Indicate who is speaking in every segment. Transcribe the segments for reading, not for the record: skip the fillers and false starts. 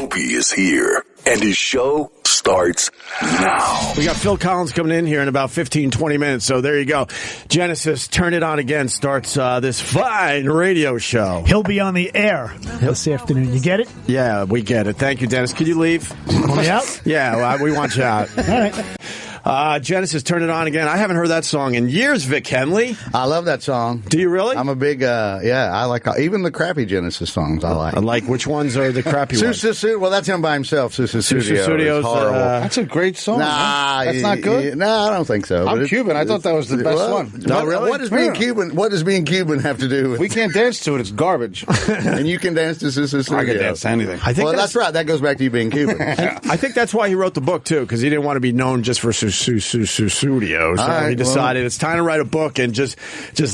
Speaker 1: Opie is here, and his show starts now.
Speaker 2: We got Phil Collins coming in here in about 15, 20 minutes, so there you go. Genesis, Turn It On Again starts this fine radio show.
Speaker 3: He'll be on the air this afternoon. You get it?
Speaker 2: Yeah, we get it. Thank you, Dennis. Could you leave?
Speaker 3: Want me out?
Speaker 2: Yeah, well, we want you out.
Speaker 3: All right.
Speaker 2: Genesis, Turn It On Again. I haven't heard that song in years, Vic Henley.
Speaker 4: I love that song.
Speaker 2: Do you really?
Speaker 4: I'm a big, I like even the crappy Genesis songs I like.
Speaker 2: Like which ones are the crappy ones?
Speaker 4: Well, that's him by himself, Susa
Speaker 2: Studios.
Speaker 4: Studios. Horrible.
Speaker 5: That's a great song.
Speaker 4: Nah,
Speaker 5: that's not good?
Speaker 4: No, I don't think so.
Speaker 5: I'm Cuban. I thought that was the best one.
Speaker 4: No, really? What does being Cuban have to do with
Speaker 5: We can't dance to it. It's garbage.
Speaker 4: And you can dance to Susa Studios.
Speaker 5: I can dance to anything.
Speaker 2: I think
Speaker 4: that's right. That goes back to you being Cuban.
Speaker 2: I think that's why he wrote the book, too, because he didn't want to be known just for Studios. So
Speaker 4: right,
Speaker 2: he decided it's time to write a book and just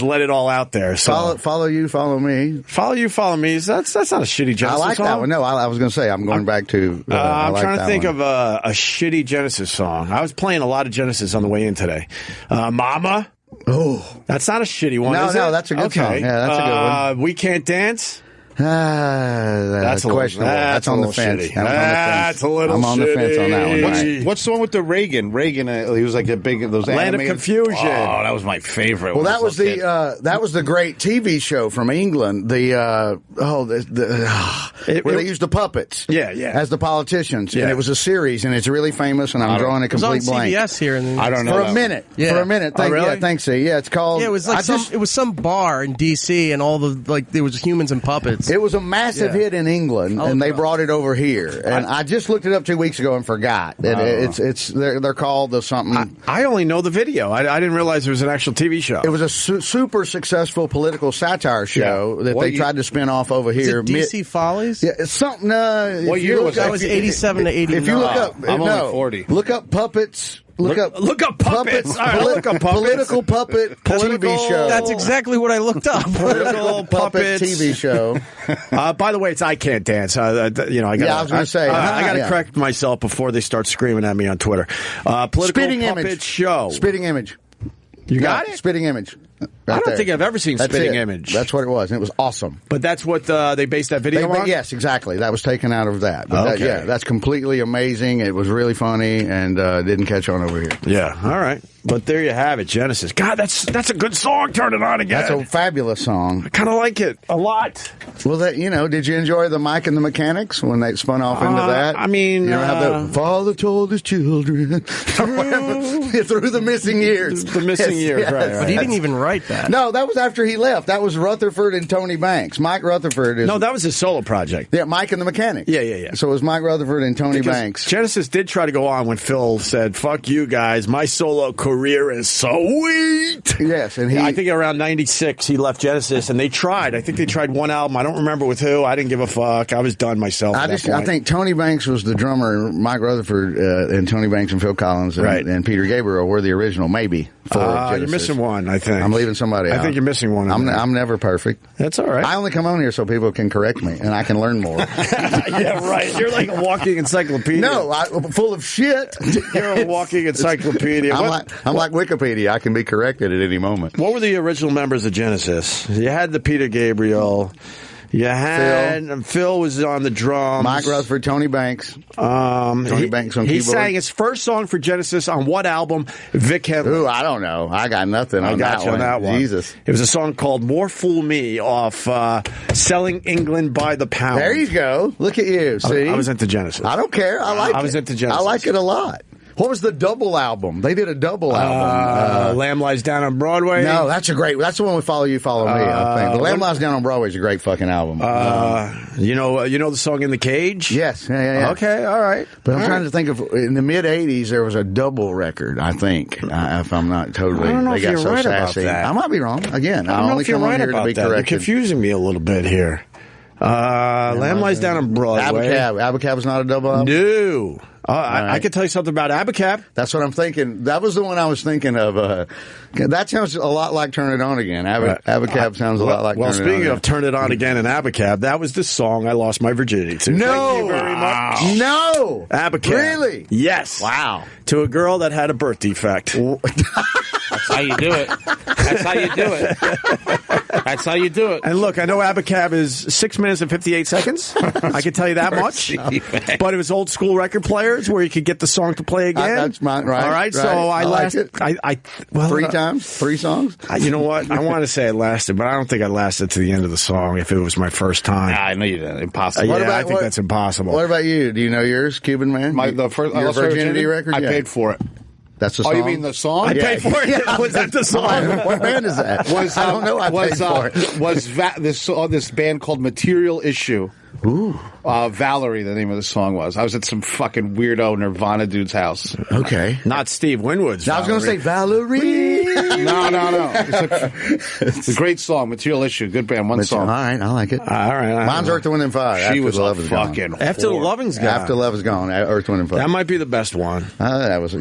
Speaker 2: let it all out there. So
Speaker 4: Follow you, follow me.
Speaker 2: Follow you, follow me. That's not a shitty Genesis
Speaker 4: I like
Speaker 2: song.
Speaker 4: that one. No, I was going to say, I'm going back to...
Speaker 2: I'm
Speaker 4: like
Speaker 2: trying to think
Speaker 4: one.
Speaker 2: of a shitty Genesis song. I was playing a lot of Genesis on the way in today. Mama.
Speaker 4: Oh.
Speaker 2: That's not a shitty one,
Speaker 4: No,
Speaker 2: is it?
Speaker 4: that's a good song. Yeah, that's a good one.
Speaker 2: We Can't Dance.
Speaker 4: That's questionable. That's on the fence.
Speaker 2: That's a little
Speaker 4: I'm on the fence on that one. Right.
Speaker 5: What's the one with the Reagan? Reagan, he was like a big those
Speaker 2: Land of
Speaker 5: animated-
Speaker 2: Confusion.
Speaker 5: Oh, that was my favorite.
Speaker 4: Well,
Speaker 5: when I
Speaker 4: that was
Speaker 5: a kid.
Speaker 4: that was the great TV show from England. Where they used the puppets,
Speaker 2: Yeah.
Speaker 4: as the politicians,
Speaker 2: Yeah.
Speaker 4: and it was a series, and it's really famous. And I'm drawing a
Speaker 6: It was on
Speaker 4: complete blank.
Speaker 6: CBS here. And
Speaker 5: I don't know
Speaker 4: For
Speaker 5: that
Speaker 4: a minute.
Speaker 6: Yeah.
Speaker 4: For a minute.
Speaker 2: Oh, really?
Speaker 4: Yeah, thanks, C. Yeah, it's called.
Speaker 6: yeah, it was like it was some bar in D.C. and all there was humans and puppets.
Speaker 4: It was a massive hit in England, and they brought it over here. And I just looked it up 2 weeks ago and forgot. They're called the something.
Speaker 2: I only know the video. I didn't realize there was an actual TV show.
Speaker 4: It was a super successful political satire show that they tried to spin off over
Speaker 6: Is
Speaker 4: here.
Speaker 6: it D.C. Follies?
Speaker 4: Yeah, it's something.
Speaker 5: What year was
Speaker 6: That was 87 to 89.
Speaker 4: If you look up,
Speaker 5: I'm only 40.
Speaker 4: Look up puppets. Look up
Speaker 2: puppets. All right, look up puppets.
Speaker 4: Political puppet TV show.
Speaker 6: That's exactly what I looked up.
Speaker 4: Political puppet TV show.
Speaker 2: By the way, it's I Can't Dance. I
Speaker 4: was going to say.
Speaker 2: I got to correct myself before they start screaming at me on Twitter. Political
Speaker 4: Spitting
Speaker 2: puppet
Speaker 4: image
Speaker 2: show.
Speaker 4: Spitting image.
Speaker 2: You got it?
Speaker 4: Spitting image.
Speaker 2: I don't think I've ever seen
Speaker 4: That's
Speaker 2: Spitting
Speaker 4: it.
Speaker 2: Image.
Speaker 4: That's what it was, and it was awesome.
Speaker 2: But that's what they based that video on?
Speaker 4: Yes, exactly. That was taken out of that. But
Speaker 2: Okay.
Speaker 4: that's completely amazing. It was really funny, and didn't catch on over here.
Speaker 2: Yeah, all right. But there you have it, Genesis. God, that's a good song. Turn It On Again.
Speaker 4: That's a fabulous song.
Speaker 2: I kind of like it a lot.
Speaker 4: Well, did you enjoy the Mike and the Mechanics when they spun off into that?
Speaker 2: I mean,
Speaker 4: you don't have the father told his children through the missing years.
Speaker 2: The missing years, right.
Speaker 6: But he didn't even write that.
Speaker 4: No, that was after he left. That was Rutherford and Tony Banks. Mike Rutherford is...
Speaker 2: No, that was his solo project.
Speaker 4: Yeah, Mike and the Mechanics.
Speaker 2: Yeah.
Speaker 4: So it was Mike Rutherford and Tony
Speaker 2: Because
Speaker 4: Banks.
Speaker 2: Genesis did try to go on when Phil said, fuck you guys, my solo career is sweet.
Speaker 4: Yes, and
Speaker 2: I think around 96 he left Genesis, and they tried. I think they tried one album. I don't remember with who. I didn't give a fuck. I was done myself at that point.
Speaker 4: I think Tony Banks was the drummer. Mike Rutherford and Tony Banks and Phil Collins and Peter Gabriel were the original, maybe.
Speaker 2: You're missing one, I think.
Speaker 4: I'm leaving somebody out.
Speaker 2: I think you're missing one.
Speaker 4: I'm never perfect.
Speaker 2: That's all right.
Speaker 4: I only come on here so people can correct me, and I can learn more.
Speaker 2: Yeah, right. You're like a walking encyclopedia.
Speaker 4: No, I'm full of shit.
Speaker 2: You're a walking encyclopedia.
Speaker 4: I'm like Wikipedia. I can be corrected at any moment.
Speaker 2: What were the original members of Genesis? You had the Peter Gabriel. You had Phil was on the drums.
Speaker 4: Mike Rutherford, Tony Banks. Tony Banks on keyboard.
Speaker 2: He sang his first song for Genesis on what album? Vic Henley.
Speaker 4: Ooh, I don't know. I got nothing on that one. Jesus.
Speaker 2: It was a song called More Fool Me off Selling England by the Pound.
Speaker 4: There you go. Look at you. See?
Speaker 2: I was into Genesis.
Speaker 4: I don't care. I
Speaker 2: was into Genesis.
Speaker 4: I like it a lot. What was the double album? They did a double album.
Speaker 2: Lamb Lies Down on Broadway.
Speaker 4: No, that's the one with Follow You, Follow Me, I think. The Lamb Lies Down on Broadway is a great fucking album.
Speaker 2: You know the song In the Cage?
Speaker 4: Yes. Yeah.
Speaker 2: Okay, all right.
Speaker 4: But I'm trying to think of, in the mid-'80s, there was a double record, I think, if I'm not totally...
Speaker 2: I don't know
Speaker 4: they
Speaker 2: if
Speaker 4: got
Speaker 2: you're
Speaker 4: so
Speaker 2: right
Speaker 4: sassy.
Speaker 2: about that.
Speaker 4: I might be wrong. Again,
Speaker 2: I don't know
Speaker 4: only
Speaker 2: if you're
Speaker 4: come on
Speaker 2: right
Speaker 4: here to
Speaker 2: about
Speaker 4: be
Speaker 2: that.
Speaker 4: corrected.
Speaker 2: You're confusing me a little bit here. Lamb Lies Down on Broadway.
Speaker 4: Abacab was not a double album?
Speaker 2: No. I can tell you something about Abacab.
Speaker 4: That's what I'm thinking. That was the one I was thinking of. That sounds a lot like Turn It On Again. Abacab sounds a lot like Turn It On Again.
Speaker 2: Well, speaking of Turn It On Again and Abacab, that was the song I lost my virginity to.
Speaker 4: No!
Speaker 2: Thank you very much.
Speaker 4: No!
Speaker 2: Abacab.
Speaker 4: Really?
Speaker 2: Yes.
Speaker 4: Wow.
Speaker 2: To a girl that had a birth defect.
Speaker 5: That's how you do it. That's how you do it. That's how you do it.
Speaker 2: And look, I know Abacab is 6 minutes and 58 seconds. I can tell you that much. But it was old school record players where you could get the song to play again.
Speaker 4: That's mine, right?
Speaker 2: All right,
Speaker 4: right.
Speaker 2: so I lasted. Well,
Speaker 4: 3 times, 3 songs.
Speaker 2: You know what? I want to say I lasted, but I don't think I lasted to the end of the song if it was my first time.
Speaker 5: I know you didn't. Impossible.
Speaker 2: I think that's impossible.
Speaker 4: What about you? Do you know yours, Cuban Man?
Speaker 5: The first
Speaker 4: your virginity record?
Speaker 5: I paid for it.
Speaker 4: That's the song.
Speaker 5: Oh, you mean the song?
Speaker 2: I paid for it.
Speaker 4: Yeah.
Speaker 2: Was that the song?
Speaker 4: What band is that? I don't know. I paid for it.
Speaker 5: This band called Material Issue.
Speaker 4: Ooh.
Speaker 5: Valerie, the name of the song was. I was at some fucking weirdo Nirvana dude's house.
Speaker 4: Okay.
Speaker 2: Not Steve Winwood's.
Speaker 4: I was going to say Valerie.
Speaker 5: No. It's a great song, Material Issue. Good band, one song.
Speaker 4: All right, I like it.
Speaker 2: All right.
Speaker 4: Mine's Earth, Wind, and Fire.
Speaker 5: She was a
Speaker 4: Love is Gone.
Speaker 5: fucking
Speaker 2: After the
Speaker 5: whore.
Speaker 2: Loving's gone.
Speaker 4: After Love is Gone, Earth, Wind, and Fire.
Speaker 2: That might be the best one.
Speaker 4: That was,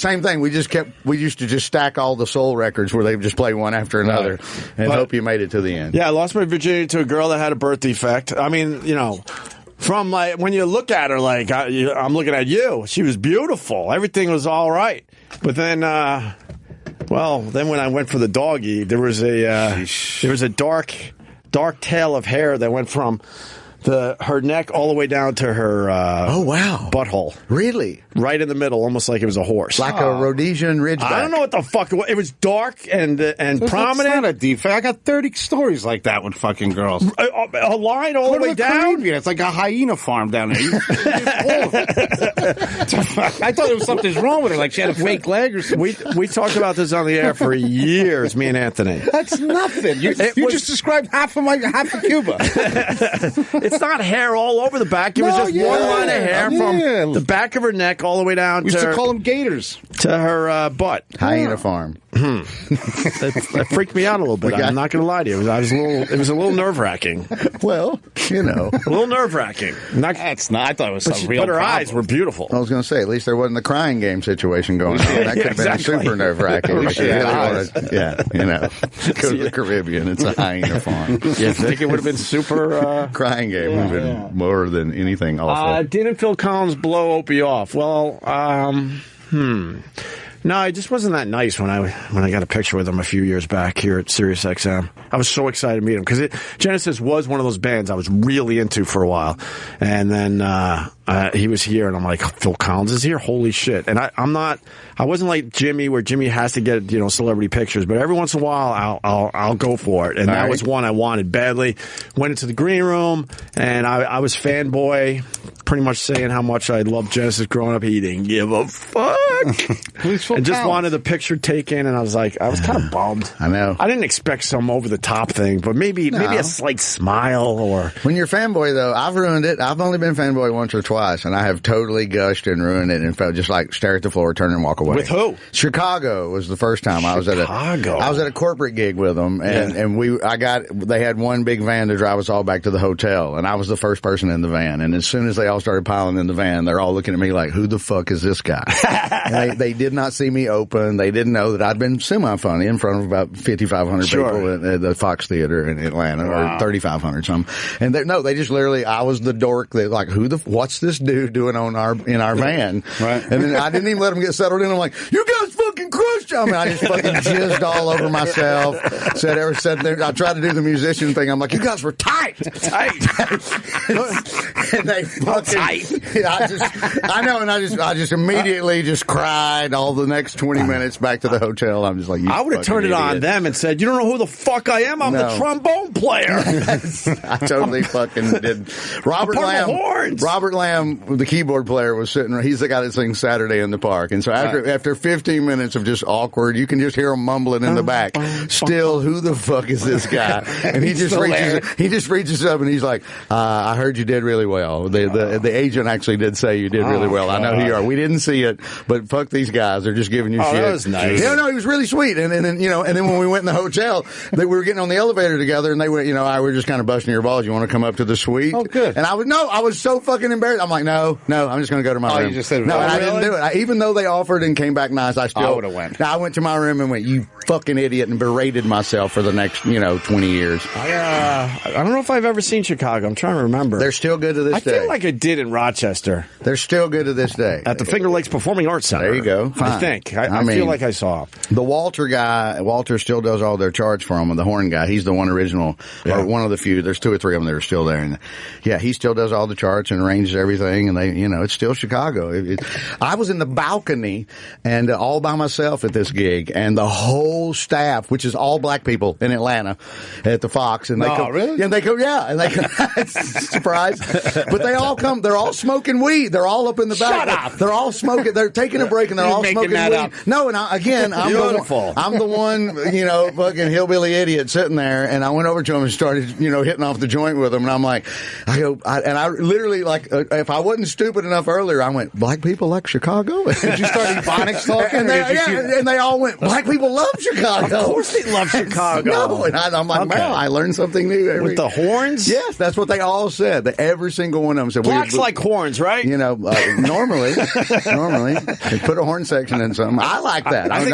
Speaker 4: same thing. We used to just stack all the soul records where they would just play one after another and hope you made it to the end.
Speaker 2: Yeah, I lost my virginity to a girl that had a birth defect. I mean, from like when you look at her, like I'm looking at you, she was beautiful. Everything was all right. But then, then when I went for the doggy, there was a dark tail of hair that went from her neck all the way down to her butthole.
Speaker 4: Really?
Speaker 2: Right in the middle, almost like it was a horse.
Speaker 4: Like a Rhodesian Ridgeback.
Speaker 2: I don't know what the fuck it was. It was dark and prominent.
Speaker 5: That's not a defect. I got 30 stories like that with fucking girls.
Speaker 2: A line all the way down?
Speaker 5: Caribbean. It's like a hyena farm down there. I thought there was something wrong with her, like she had a fake leg or something.
Speaker 2: We talked about this on the air for years, me and Anthony.
Speaker 5: That's nothing. You just described half of Cuba.
Speaker 2: It's not hair all over the back. It was just one line of hair from the back of her neck all the way down
Speaker 5: We used to call them gators.
Speaker 2: To her butt.
Speaker 4: Hyena farm.
Speaker 2: That freaked me out a little bit. I'm not going to lie to you. It was a little nerve-wracking.
Speaker 4: Well,
Speaker 2: a little nerve-wracking.
Speaker 5: That's not. I thought it was some real
Speaker 2: But her
Speaker 5: problem.
Speaker 2: eyes were beautiful.
Speaker 4: I was going to say, at least there wasn't the crying game situation going on. That could have been super nerve-wracking. Go to the Caribbean. It's a hyena farm.
Speaker 2: You think it would have been super...
Speaker 4: crying game would have been more than anything awful.
Speaker 2: Didn't Phil Collins blow Opie off? Well, no, it just wasn't that nice when I got a picture with him a few years back here at Sirius XM. I was so excited to meet him because Genesis was one of those bands I was really into for a while, and then he was here, and I'm like, Phil Collins is here, holy shit! And I wasn't like Jimmy, where Jimmy has to get celebrity pictures, but every once in a while I'll go for it, and that was one I wanted badly. Went into the green room, and I was fanboy, pretty much saying how much I loved Genesis growing up. He didn't give a fuck. And just wanted the picture taken, and I was kind of bummed.
Speaker 4: I know.
Speaker 2: I didn't expect some over the top thing, but maybe a slight smile or.
Speaker 4: When you're fanboy, though, I've ruined it. I've only been fanboy once or twice, and I have totally gushed and ruined it, and felt just like stare at the floor, turn and walk away.
Speaker 2: With who?
Speaker 4: Chicago was the first time I was at a corporate gig with them, and they had one big van to drive us all back to the hotel, and I was the first person in the van. And as soon as they all started piling in the van, they're all looking at me like, "Who the fuck is this guy?" And they did not see me open. They didn't know that I'd been semi-funny in front of about 5,500 people at the Fox Theater in Atlanta, or 3,500 something. And they just literally, I was the dork that like, what's this dude doing in our van?
Speaker 5: Right.
Speaker 4: And then I didn't even let him get settled in. I'm like, you guys fucking crushed you. I mean, I just fucking jizzed all over myself. I tried to do the musician thing. I'm like, you guys were tight. And they fucking, I just immediately just cried all the next 20 minutes back to the hotel. I'm just like,
Speaker 2: I would have turned it on them and said, you don't know who the fuck I am? I'm the trombone player.
Speaker 4: I totally fucking did. Robert Lamb, the keyboard player, was sitting. He's the guy that sings Saturday in the Park. And so after 15 minutes of just awkward, you can just hear him mumbling in the back. Still, who the fuck is this guy? And he just reaches up and he's like, I heard you did really well. The agent actually did say you did really well. I know who you are. We didn't see it, but fuck these guys. They're just giving you shit.
Speaker 2: That was nice.
Speaker 4: Yeah, no, he was really sweet. And then when we went in the hotel, we were getting on the elevator together, and they were, I were just kind of busting your balls. You want to come up to the suite?
Speaker 5: Oh, good.
Speaker 4: And I was so fucking embarrassed. I'm like, no, I'm just going to go to my room.
Speaker 5: You just said,
Speaker 4: no, and I
Speaker 5: really?
Speaker 4: didn't do it. Even though they offered and came back nice, I
Speaker 5: would've went.
Speaker 4: I I went to my room and went, "You fucking idiot," and berated myself for the next 20 years.
Speaker 2: I don't know if I've ever seen Chicago. I'm trying to remember.
Speaker 4: They're still good to this day.
Speaker 2: I feel like I did in Rochester.
Speaker 4: They're still good to this day.
Speaker 2: At the Finger Lakes Performing Arts Center.
Speaker 4: There you go. Fine.
Speaker 2: I think. I feel like I saw.
Speaker 4: The Walter guy, Walter still does all their charge for them. The horn guy, he's the one original, or one of the few. There's 2 or 3 of them that are still there. And yeah, he still does all the charts and arranges everything. And they, it's still Chicago. I was in the balcony and all by myself at this gig, and the whole staff, which is all black people in Atlanta at the Fox. And they come,
Speaker 5: really?
Speaker 4: Yeah, and they come, and they come, surprise. But they all come, they're all smoking weed. They're all up in the back.
Speaker 5: Shut up.
Speaker 4: They're all smoking, they're taking a break and they're all smoking weed.
Speaker 5: Up.
Speaker 4: No, and I'm the one, fucking hillbilly idiot sitting there, and I went over to him and started, hitting off the joint with him, and I'm like, I literally, like, if I wasn't stupid enough earlier, I went, black people like Chicago?
Speaker 5: Did you start Ebonics talking?
Speaker 4: And they all went, black people love Chicago.
Speaker 2: Of course they love Chicago.
Speaker 4: No, and I'm like, wow, I learned something new.
Speaker 2: With the horns?
Speaker 4: Yes, that's what they all said. Every single one of them said.
Speaker 2: Blacks like horns, right?
Speaker 4: Normally, they put a horn section in something. I like that.
Speaker 2: I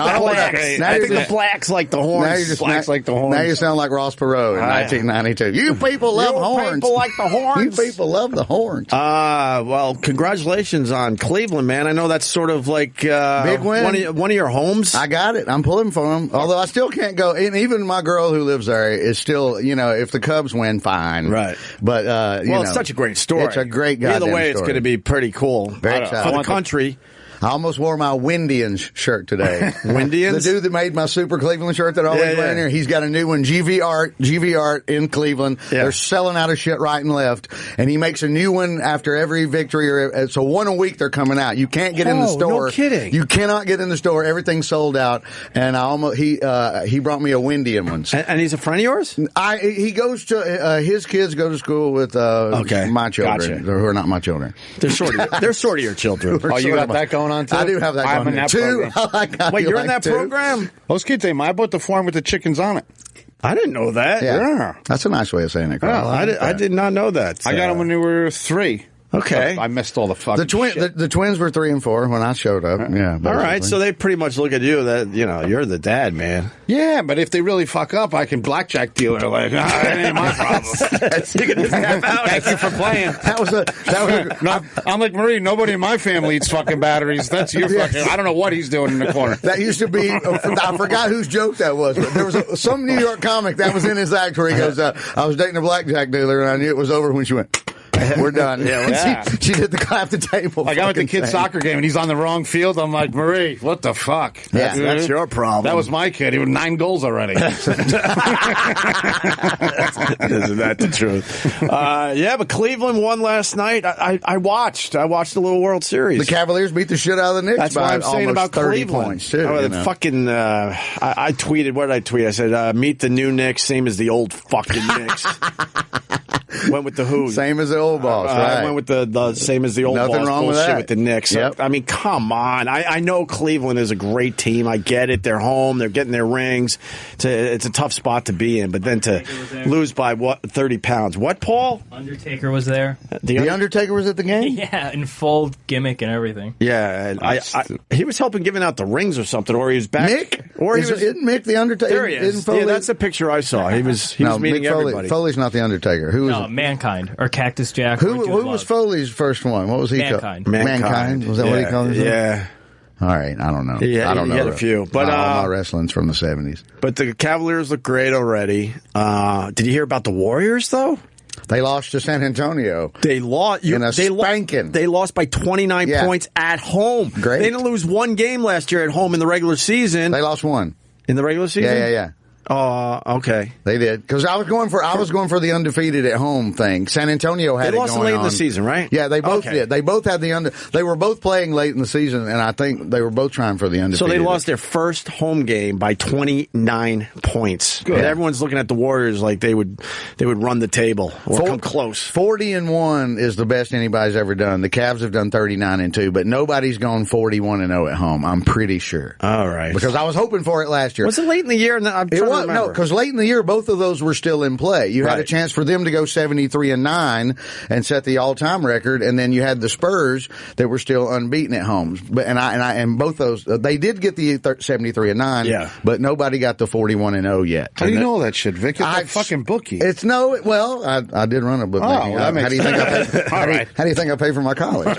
Speaker 2: think the blacks like the horns.
Speaker 5: Blacks like the horns.
Speaker 4: Now you sound like Ross Perot in 1992. You people love horns.
Speaker 2: People like the horns.
Speaker 4: You people love the horns.
Speaker 2: Well, congratulations on Cleveland, man. I know that's sort of like
Speaker 4: big win.
Speaker 2: One of your homes.
Speaker 4: I got it. I'm pulling for them. Although I still can't go. And even my girl who lives there is still, if the Cubs win, fine.
Speaker 2: Right.
Speaker 4: But
Speaker 2: it's such a great story.
Speaker 4: It's a great goddamn
Speaker 2: Either way,
Speaker 4: story.
Speaker 2: It's going to be pretty cool.
Speaker 4: Very
Speaker 2: for the country.
Speaker 4: I almost wore my Windians shirt today.
Speaker 2: Windians?
Speaker 4: The dude that made my Super Cleveland shirt that I always wear in here, he's got a new one, GV Art in Cleveland. Yeah. They're selling out of shit right and left. And he makes a new one after every victory. So one a week they're coming out. You can't get in the store.
Speaker 2: No kidding.
Speaker 4: You cannot get in the store. Everything's sold out. And he brought me a Windian one.
Speaker 2: And he's a friend of yours?
Speaker 4: He goes to, his kids go to school with, my children.
Speaker 2: Gotcha.
Speaker 4: Who are not my children.
Speaker 2: They're sort of your children.
Speaker 5: Oh, you got that going on too?
Speaker 4: I do have that going on.
Speaker 5: I'm in that program.
Speaker 2: Wait, you're in that program?
Speaker 5: Those kids, I bought the farm with the chickens on it.
Speaker 2: I didn't know that.
Speaker 4: Yeah. That's a nice way of saying it, Carl.
Speaker 2: I did not know that.
Speaker 5: I got them when they were 3.
Speaker 2: Okay.
Speaker 5: I missed all the fucking shit.
Speaker 4: The twins were 3 and 4 when I showed up. Yeah.
Speaker 2: All right. So they pretty much look at you that, you're the dad, man.
Speaker 5: Yeah, but if they really fuck up, I can blackjack deal it. Like, that ain't my problem. Thank you for playing.
Speaker 4: That was
Speaker 5: I'm like, Marie, nobody in my family eats fucking batteries. That's your fucking, I don't know what he's doing in the corner.
Speaker 4: That used to be, I forgot whose joke that was, but there was some New York comic that was in his act where he goes, I was dating a blackjack dealer and I knew it was over when she went, we're done. She did the clap the table.
Speaker 5: Like I went to kid's soccer game and he's on the wrong field. I'm like, Marie, what the fuck?
Speaker 2: Yeah, that's your problem.
Speaker 5: That was my kid. He was 9 goals already.
Speaker 2: Isn't that the truth? But Cleveland won last night. I watched the little World Series.
Speaker 4: The Cavaliers beat the shit out of the Knicks.
Speaker 2: That's what I'm saying about
Speaker 4: 30
Speaker 2: Cleveland.
Speaker 4: Points too,
Speaker 2: fucking. I tweeted. What did I tweet? I said, "Meet the new Knicks, same as the old fucking Knicks." Went with the who?
Speaker 4: Same as the old boss, right?
Speaker 2: I went with the same as the old
Speaker 4: Nothing
Speaker 2: boss
Speaker 4: wrong with
Speaker 2: bullshit
Speaker 4: that.
Speaker 2: with the Knicks.
Speaker 4: Yep.
Speaker 2: I mean, come on. I know Cleveland is a great team. I get it. They're home. They're getting their rings. It's a tough spot to be in. But then to lose by 30 pounds. What, Paul?
Speaker 7: Undertaker was there.
Speaker 4: The Undertaker was at the game?
Speaker 7: Yeah, in full gimmick and everything.
Speaker 2: Yeah, and he was helping giving out the rings or something, or he was back.
Speaker 4: Mick?
Speaker 2: Or
Speaker 4: Isn't Mick the Undertaker?
Speaker 2: There he is.
Speaker 4: Foley?
Speaker 2: Yeah, that's the picture I saw. He was meeting
Speaker 4: Mick Foley.
Speaker 2: everybody.
Speaker 4: Foley's not the Undertaker. Who was it?
Speaker 7: Mankind or Cactus Jack.
Speaker 4: Who was Foley's first one? What was he
Speaker 7: Mankind.
Speaker 4: called? Mankind. Was that what he called himself?
Speaker 2: Yeah.
Speaker 4: All right, I don't know.
Speaker 2: Yeah,
Speaker 4: I don't know.
Speaker 2: He had a few, but
Speaker 4: all my wrestling's from the 70s.
Speaker 2: But the Cavaliers look great already. Did you hear about the Warriors though?
Speaker 4: They lost to San Antonio.
Speaker 2: They lost
Speaker 4: in a spanking.
Speaker 2: They lost by 29 points at home.
Speaker 4: Great.
Speaker 2: They didn't lose one game last year at home in the regular season.
Speaker 4: They lost one
Speaker 2: in the regular season.
Speaker 4: Yeah.
Speaker 2: Okay.
Speaker 4: They did because I was going for the undefeated at home thing. San Antonio had
Speaker 2: they lost late in the season, right?
Speaker 4: Yeah, they both did. They both had They were both playing late in the season, and I think they were both trying for the undefeated.
Speaker 2: So they lost their first home game by 29 points. Good. And everyone's looking at the Warriors like they would run the table or come close.
Speaker 4: 40-1 is the best anybody's ever done. The Cavs have done 39-2, but nobody's gone 41-0 at home. I'm pretty sure.
Speaker 2: All right,
Speaker 4: because I was hoping for it last year.
Speaker 2: Was it late in the year?
Speaker 4: It was.
Speaker 2: remember.
Speaker 4: because late in the year, both of those were still in play. You had a chance for them to go 73-9 and set the all-time record, and then you had the Spurs that were still unbeaten at home. But and both those, they did get the 73-9, but nobody got the 41-0 yet.
Speaker 5: How do you know all that shit, Vic? It's a fucking bookie.
Speaker 4: It's well, I did run a book. How do you think I pay? How do you think I pay for my college?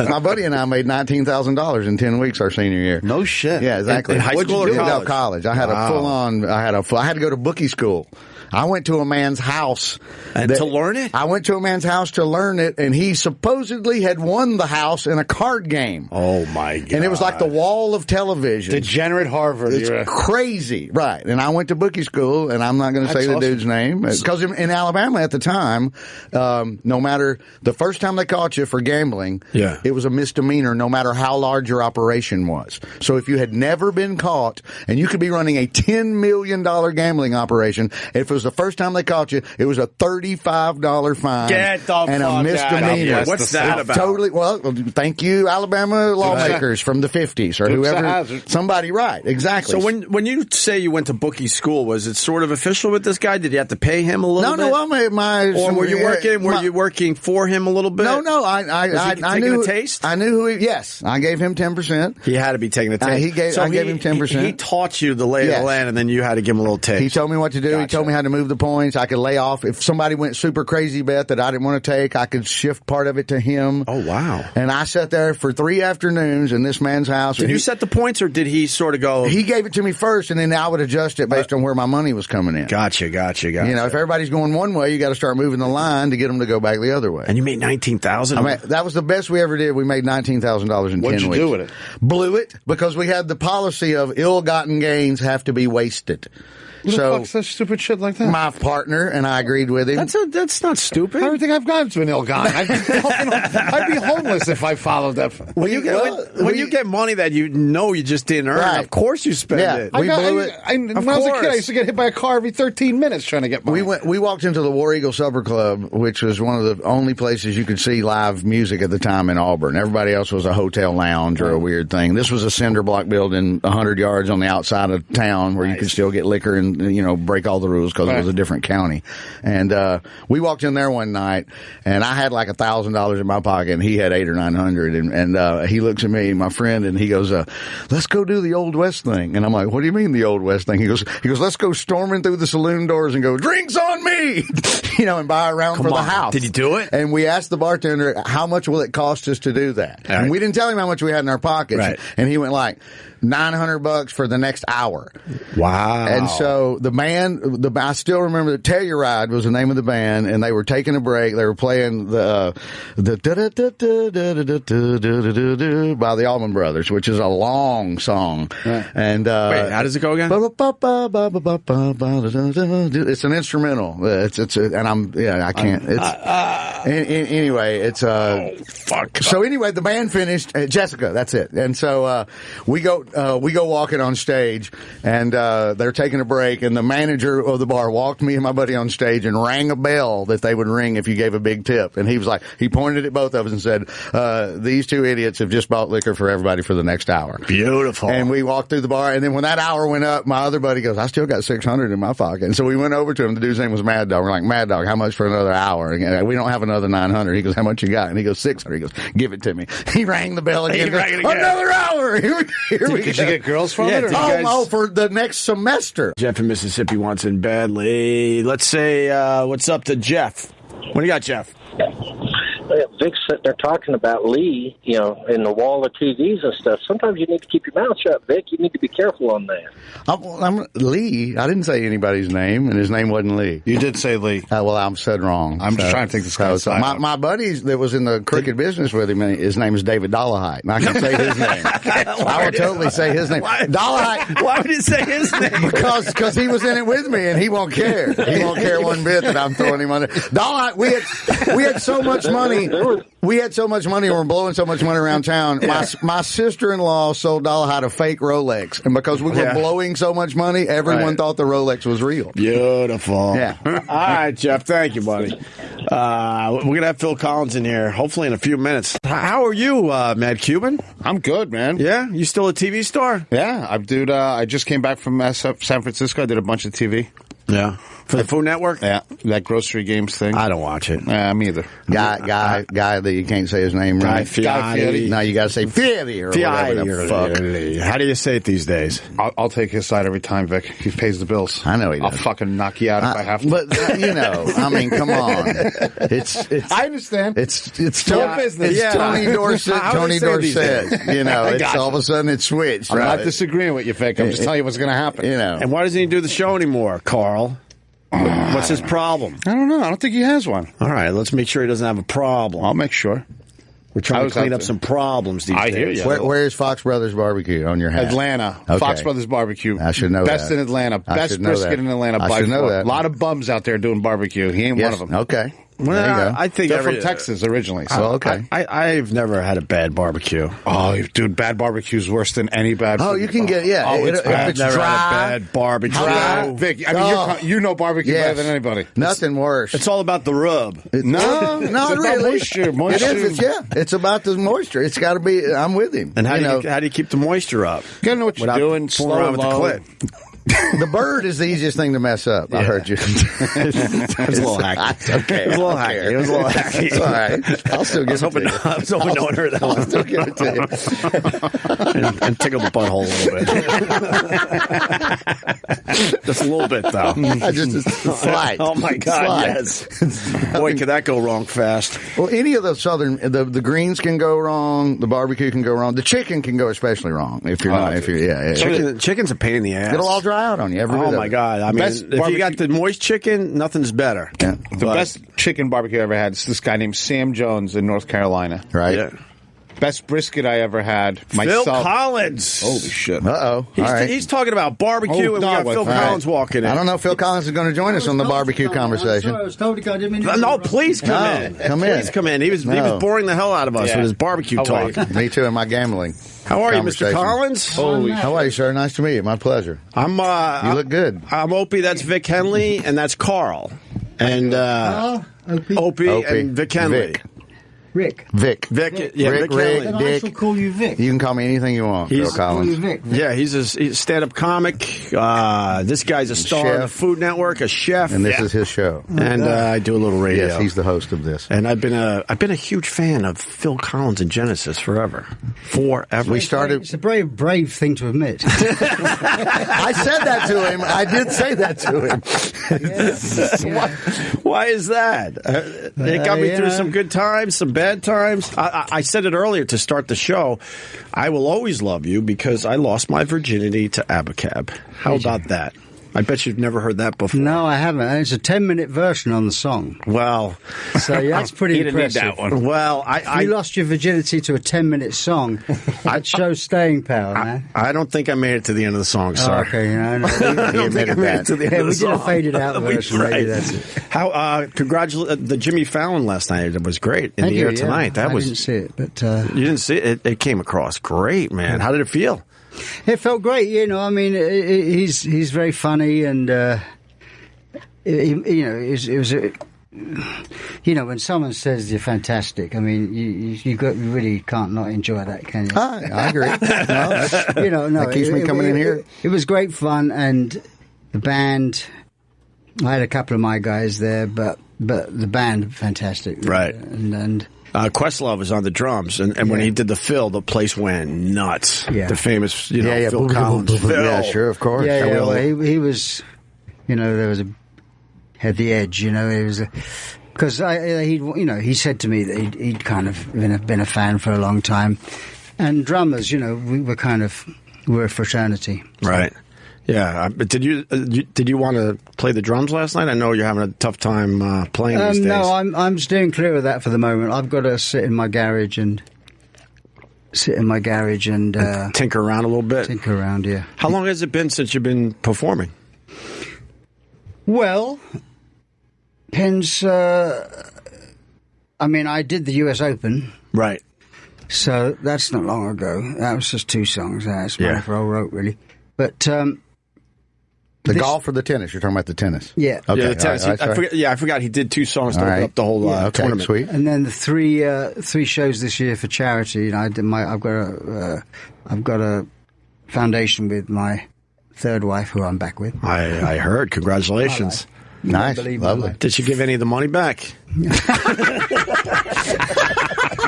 Speaker 4: My buddy and I made $19,000 in 10 weeks our senior year.
Speaker 5: No shit.
Speaker 4: Yeah, exactly.
Speaker 2: In high school or college?
Speaker 4: No, college. I had a full-on. I had to go to bookie school. I went to a man's house.
Speaker 2: To learn it?
Speaker 4: I went to a man's house to learn it, and he supposedly had won the house in a card game.
Speaker 2: Oh, my God.
Speaker 4: And it was like the wall of television.
Speaker 5: Degenerate Harvard.
Speaker 4: It's crazy. Right. And I went to bookie school, and I'm not going to say the dude's name. Because in Alabama at the time, no matter the first time they caught you for gambling, it was a misdemeanor no matter how large your operation was. So if you had never been caught, and you could be running a $10 million gambling operation, if it was the first time they caught you, it was a $35 fine and a misdemeanor.
Speaker 2: What's that about?
Speaker 4: Totally. Well, thank you, Alabama lawmakers from the 50s or whoever. Somebody, right? Exactly.
Speaker 2: So when you say you went to bookie school, was it sort of official with this guy? Did you have to pay him a little bit?
Speaker 4: No. I made my.
Speaker 2: Or were you working? Were you working for him a little bit?
Speaker 4: No. I knew
Speaker 2: a taste.
Speaker 4: I knew who. Yes, I gave him 10%.
Speaker 2: He had to be taking a taste.
Speaker 4: I gave him 10%.
Speaker 2: He taught you the lay of the land, and then you had to give him a little taste.
Speaker 4: He told me what to do.
Speaker 2: Gotcha.
Speaker 4: He told me how to move the points. I could lay off. If somebody went super crazy bet that I didn't want to take, I could shift part of it to him.
Speaker 2: Oh, wow.
Speaker 4: And I sat there for 3 afternoons in this man's house.
Speaker 2: Did you set the points, or did he sort of go?
Speaker 4: He gave it to me first, and then I would adjust it based on where my money was coming in.
Speaker 2: Gotcha.
Speaker 4: You know, if everybody's going one way, you got to start moving the line to get them to go back the other way.
Speaker 2: And you made $19,000?
Speaker 4: I mean, that was the best we ever did. We made $19,000 in 10 weeks.
Speaker 5: What'd you do with it?
Speaker 4: Blew it, because we had the policy of ill-gotten gains have to be wasted.
Speaker 5: Who the fuck says stupid shit like that?
Speaker 4: My partner and I agreed with him.
Speaker 2: That's not stupid.
Speaker 5: Everything I've gotten to an ill-gotten. I'd be homeless if I followed that.
Speaker 2: When you get money that you know you just didn't earn, of course you spend it.
Speaker 5: When I was a kid, I used to get hit by a car every 13 minutes trying to get money.
Speaker 4: We walked into the War Eagle Supper Club, which was one of the only places you could see live music at the time in Auburn. Everybody else was a hotel lounge or a weird thing. This was a cinder block building 100 yards on the outside of town where you could still get liquor and, you know, break all the rules because it was a different county. And we walked in there one night, and I had like $1,000 in my pocket, and he had $800 or $900. And he looks at me, my friend, and he goes, "Let's go do the Old West thing." And I'm like, "What do you mean the Old West thing?" He goes, "Let's go storming through the saloon doors and go, 'Drinks on me,' you know, and buy a round for the house."
Speaker 2: Did you do it?
Speaker 4: And we asked the bartender, "How much will it cost us to do that?"
Speaker 2: Right.
Speaker 4: And we didn't tell him how much we had in our pockets.
Speaker 2: Right.
Speaker 4: And he went like, $900 for the next hour.
Speaker 2: Wow.
Speaker 4: And so the band, I still remember that Telluride was the name of the band, and they were taking a break. They were playing the by the Allman Brothers, which is a long song. Right. And
Speaker 2: wait, how does it go again?
Speaker 4: It's an instrumental. I can't. Anyway, it's
Speaker 2: fuck.
Speaker 4: So anyway, the band finished. Jessica, that's it. And so we go walking on stage, and they're taking a break, and the manager of the bar walked me and my buddy on stage and rang a bell that they would ring if you gave a big tip. And he was like, he pointed at both of us and said, "These two idiots have just bought liquor for everybody for the next hour."
Speaker 2: Beautiful.
Speaker 4: And we walked through the bar, and then when that hour went up, my other buddy goes, "I still got $600 in my pocket." And so we went over to him. The dude's name was Mad Dog. We're like, "Mad Dog, how much for another hour?" And we don't have another $900. He goes, "How much you got?" And he goes, $600. He goes, "Give it to me." He rang the bell again. Another hour. Here we
Speaker 5: Did
Speaker 4: go.
Speaker 5: you get girls from it? Or
Speaker 4: For the next semester.
Speaker 2: Jeff in Mississippi wants in badly. Let's say, what's up to Jeff? What do you got, Jeff?
Speaker 8: Vic's sitting there talking about Lee, you know, in the wall of TVs and stuff. Sometimes you need to keep your mouth shut, Vic. You need to be careful on that.
Speaker 4: I'm Lee. I didn't say anybody's name, and his name wasn't Lee.
Speaker 5: You did say Lee.
Speaker 4: Well, I'm said wrong.
Speaker 5: I'm just trying to think this guy's
Speaker 4: my buddy that was in the cricket business with him, his name is David Dollahite, and I can say his name. I will totally say his name. Dollahite.
Speaker 2: Why would you say his name?
Speaker 4: Because he was in it with me, and he won't care. He won't care one bit that I'm throwing him under. Dollahite, we had so much money.
Speaker 8: There
Speaker 4: We had so much money, and we're blowing so much money around town. My sister-in-law sold Dollar had a fake Rolex, and because we were blowing so much money, everyone thought the Rolex was real.
Speaker 2: Beautiful.
Speaker 4: Yeah.
Speaker 2: All right, Jeff. Thank you, buddy. We're gonna have Phil Collins in here, hopefully in a few minutes. How are you, Mad Cuban?
Speaker 5: I'm good, man.
Speaker 2: Yeah, you still a TV star?
Speaker 5: Yeah, I just came back from San Francisco. I did a bunch of TV.
Speaker 2: Yeah. For the Food Network?
Speaker 5: Yeah, that grocery games thing.
Speaker 2: I don't watch it.
Speaker 5: Me either.
Speaker 4: Guy that you can't say his name right.
Speaker 2: Guy Fieri.
Speaker 4: No, you got to say Fieri or whatever the fuck.
Speaker 2: How do you say it these days?
Speaker 5: I'll take his side every time, Vic. He pays the bills.
Speaker 4: I know he does.
Speaker 5: I'll fucking knock you out if I have to.
Speaker 4: But I mean, come on. It's
Speaker 5: I understand.
Speaker 4: It's
Speaker 5: business.
Speaker 4: It's Tony Dorsett. Tony Dorsett. It's all of a sudden it's switched.
Speaker 5: I'm not disagreeing with you, Vic. I'm just telling you what's going to happen.
Speaker 2: And why doesn't he do the show anymore, Carl? What's his problem?
Speaker 5: I don't know. I don't think he has one.
Speaker 2: All right, let's make sure he doesn't have a problem.
Speaker 5: I'll make sure.
Speaker 2: We're trying to clean up some problems these days.
Speaker 5: I hear you.
Speaker 4: Where's Fox Brothers Barbecue on your hat?
Speaker 5: Atlanta.
Speaker 4: Okay.
Speaker 5: Fox Brothers Barbecue.
Speaker 4: I should know
Speaker 5: Best
Speaker 4: that.
Speaker 5: in Atlanta. Best brisket in Atlanta by
Speaker 4: I should know
Speaker 5: far.
Speaker 4: that.
Speaker 5: A lot of bums out there doing barbecue. He ain't one of them.
Speaker 4: Okay.
Speaker 2: Well,
Speaker 4: there you go.
Speaker 2: I think
Speaker 5: they're from Texas originally. So.
Speaker 4: Well, okay.
Speaker 2: I've never had a bad barbecue.
Speaker 5: Oh, dude, bad barbecue is worse than any bad.
Speaker 4: Oh, you can get
Speaker 5: it's bad.
Speaker 2: I've never had a bad barbecue.
Speaker 5: Vic, I mean, you know barbecue better than anybody.
Speaker 4: Nothing worse.
Speaker 2: It's all about the rub.
Speaker 4: No, not really.
Speaker 5: Moisture.
Speaker 4: It is. It's about the moisture. It's got to be. I'm with him.
Speaker 2: And how do you keep the moisture up?
Speaker 5: You gotta know what you're doing.
Speaker 2: Slow around with the clip.
Speaker 4: The bird is the easiest thing to mess up. I heard you.
Speaker 2: It was a little hacky.
Speaker 4: Okay.
Speaker 2: It was a little hacky. It was a little hacky.
Speaker 4: It's all right. I'll still give it to you.
Speaker 2: I was hoping no one heard that one.
Speaker 4: I'll still give it to you.
Speaker 2: and tickle the butthole a little bit. Just a little bit, though.
Speaker 4: Just slight.
Speaker 2: Oh, my God,
Speaker 4: Slight.
Speaker 2: yes. Boy, could that go wrong fast.
Speaker 4: Well, any of the southern, the greens can go wrong. The barbecue can go wrong. The chicken can go especially wrong if you're not. If you're
Speaker 2: Chicken's a pain in the ass.
Speaker 4: It'll all dry out on you.
Speaker 2: Oh my God! I mean, if you got the moist chicken, nothing's better.
Speaker 4: Yeah.
Speaker 5: The best chicken barbecue I ever had is this guy named Sam Jones in North Carolina.
Speaker 4: Right.
Speaker 2: Yeah.
Speaker 5: Best brisket I ever had. Myself.
Speaker 2: Phil Collins.
Speaker 5: Holy shit.
Speaker 4: Uh-oh.
Speaker 2: He's talking about barbecue, and we got Phil Collins walking in.
Speaker 4: I don't know if Phil Collins is going to join us on the barbecue conversation.
Speaker 3: I was told to go. I didn't mean to
Speaker 2: No, please come in.
Speaker 4: Come in.
Speaker 2: Please come in. He was boring the hell out of us with his barbecue talk.
Speaker 4: Me too, and my gambling.
Speaker 2: How are you, Mr. Collins?
Speaker 4: How are you, sir? Nice to meet you. My pleasure. You look good.
Speaker 2: I'm Opie. That's Vic Henley, and that's Carl. And Opie and Vic Henley.
Speaker 3: Rick.
Speaker 4: Vic.
Speaker 2: Vic
Speaker 4: Henley.
Speaker 3: Then I
Speaker 4: Dick.
Speaker 3: shall call you Vic.
Speaker 4: You can call me anything you want, Phil Collins.
Speaker 3: Vic.
Speaker 2: Yeah, he's a stand-up comic. This guy's a star on the Food Network, a chef,
Speaker 4: and this is his show.
Speaker 2: And I do a little radio.
Speaker 4: Yes, he's the host of this.
Speaker 2: And I've been a huge fan of Phil Collins and Genesis forever.
Speaker 4: We started.
Speaker 3: It's a very brave thing to admit.
Speaker 4: I said that to him. I did say that to
Speaker 2: him. Why is that? It got me through some good times, some bad times. I said it earlier to start the show. I will always love you because I lost my virginity to Abacab. How about that? I bet you've never heard that before.
Speaker 3: No, I haven't. It's a 10-minute version on the song.
Speaker 2: Well,
Speaker 3: so that's pretty impressive.
Speaker 2: Need that one. Well,
Speaker 3: you lost your virginity to a 10-minute song. That shows staying power, man.
Speaker 2: I don't think I made it to the end of the song, sir.
Speaker 3: Oh, okay,
Speaker 2: I don't think I made it to the end of the song.
Speaker 3: We did a faded out version.
Speaker 2: Right.
Speaker 3: Maybe that's it.
Speaker 2: How? Congratulations! The Jimmy Fallon last night. It was great in the air tonight.
Speaker 3: I didn't see it, but
Speaker 2: you didn't see it. It came across great, man. How did it feel?
Speaker 3: It felt great, I mean, he's very funny, and it was when someone says you're fantastic, I mean, you really can't not enjoy that, can you?
Speaker 4: I agree. That keeps me coming in here.
Speaker 3: It was great fun, and the band. I had a couple of my guys there, but the band fantastic,
Speaker 2: right?
Speaker 3: And
Speaker 2: Questlove was on the drums, and when he did the fill, the place went nuts.
Speaker 3: Yeah.
Speaker 2: The famous, Phil Collins fill.
Speaker 4: Yeah, sure, of course.
Speaker 3: Yeah. Well, he was, there was had the edge. He was because he said to me that he'd kind of been a fan for a long time, and drummers, we're a fraternity.
Speaker 2: Right. Yeah, but did you want to play the drums last night? I know you're having a tough time playing these days.
Speaker 3: No, I'm steering clear of that for the moment. I've got to sit in my garage and
Speaker 2: tinker around a little bit.
Speaker 3: Tinker around, yeah.
Speaker 2: How long has it been since you've been performing?
Speaker 3: Well, depends. I mean, I did the US Open.
Speaker 2: Right.
Speaker 3: So that's not long ago. That was just 2 songs. That's Money for Old Rope, really. But
Speaker 4: the golf or the tennis? You're talking about the tennis.
Speaker 3: Yeah.
Speaker 4: Okay.
Speaker 2: Yeah, the tennis. I forgot he did 2 songs to open up the whole tournament.
Speaker 4: Sweet.
Speaker 3: And then the 3 shows this year for charity. You know, I've got a foundation with my 3rd wife, who I'm back with.
Speaker 2: I heard. Congratulations.
Speaker 4: Nice. Lovely.
Speaker 2: Did she give any of the money back?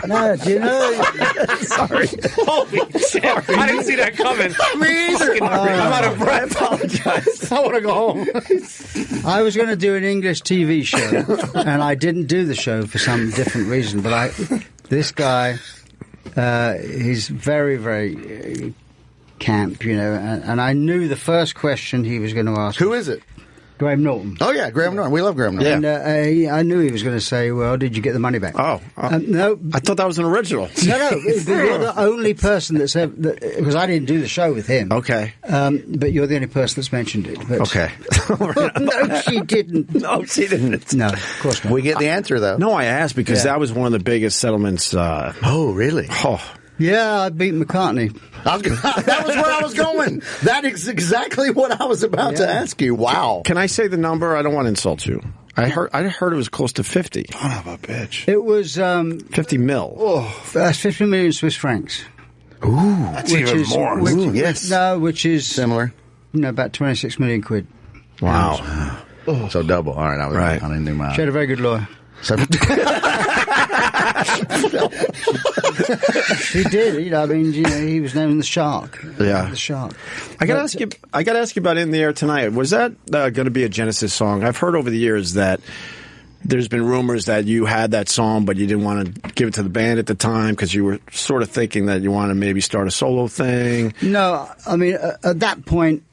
Speaker 3: No, do you know?
Speaker 2: Sorry. Holy shit. I didn't see that coming. Me either. I'm out of breath. I apologize. I want to go home.
Speaker 3: I was going to do an English TV show, and I didn't do the show for some different reason. But this guy, he's very, very camp, you know, and I knew the first question he was going to ask.
Speaker 4: Who is it?
Speaker 3: Graham Norton.
Speaker 4: Oh, yeah, Graham Norton. We love Graham Norton.
Speaker 3: And I knew he was going to say, well, did you get the money back? No.
Speaker 2: I thought that was an original.
Speaker 3: No, you're the only person that's ever, because I didn't do the show with him.
Speaker 2: Okay.
Speaker 3: But you're the only person that's mentioned it. But,
Speaker 2: Okay.
Speaker 3: No, she didn't.
Speaker 2: No, she didn't.
Speaker 3: No, of course not.
Speaker 4: We get the answer, though.
Speaker 2: No, I asked because that was one of the biggest settlements.
Speaker 4: Oh, really?
Speaker 2: Oh.
Speaker 3: Yeah, I beat McCartney.
Speaker 4: That was where I was going. That is exactly what I was about to ask you. Wow.
Speaker 2: Can I say the number? I don't want to insult you. I heard it was close to 50.
Speaker 5: Son of a bitch.
Speaker 3: It was
Speaker 2: 50 mil.
Speaker 3: that's 50 million Swiss francs.
Speaker 4: Ooh.
Speaker 5: That's even more.
Speaker 4: Ooh, yes.
Speaker 3: No, which is
Speaker 4: Similar.
Speaker 3: About 26 million quid.
Speaker 2: Wow.
Speaker 4: So double. All right. I didn't do mine.
Speaker 3: She had a very good lawyer. She did. You know, I mean, he was known as the Shark.
Speaker 2: Yeah.
Speaker 3: The Shark.
Speaker 2: I got to ask you about In the Air Tonight. Was that going to be a Genesis song? I've heard over the years that there's been rumors that you had that song, but you didn't want to give it to the band at the time because you were sort of thinking that you want to maybe start a solo thing.
Speaker 3: No, I mean, at that point,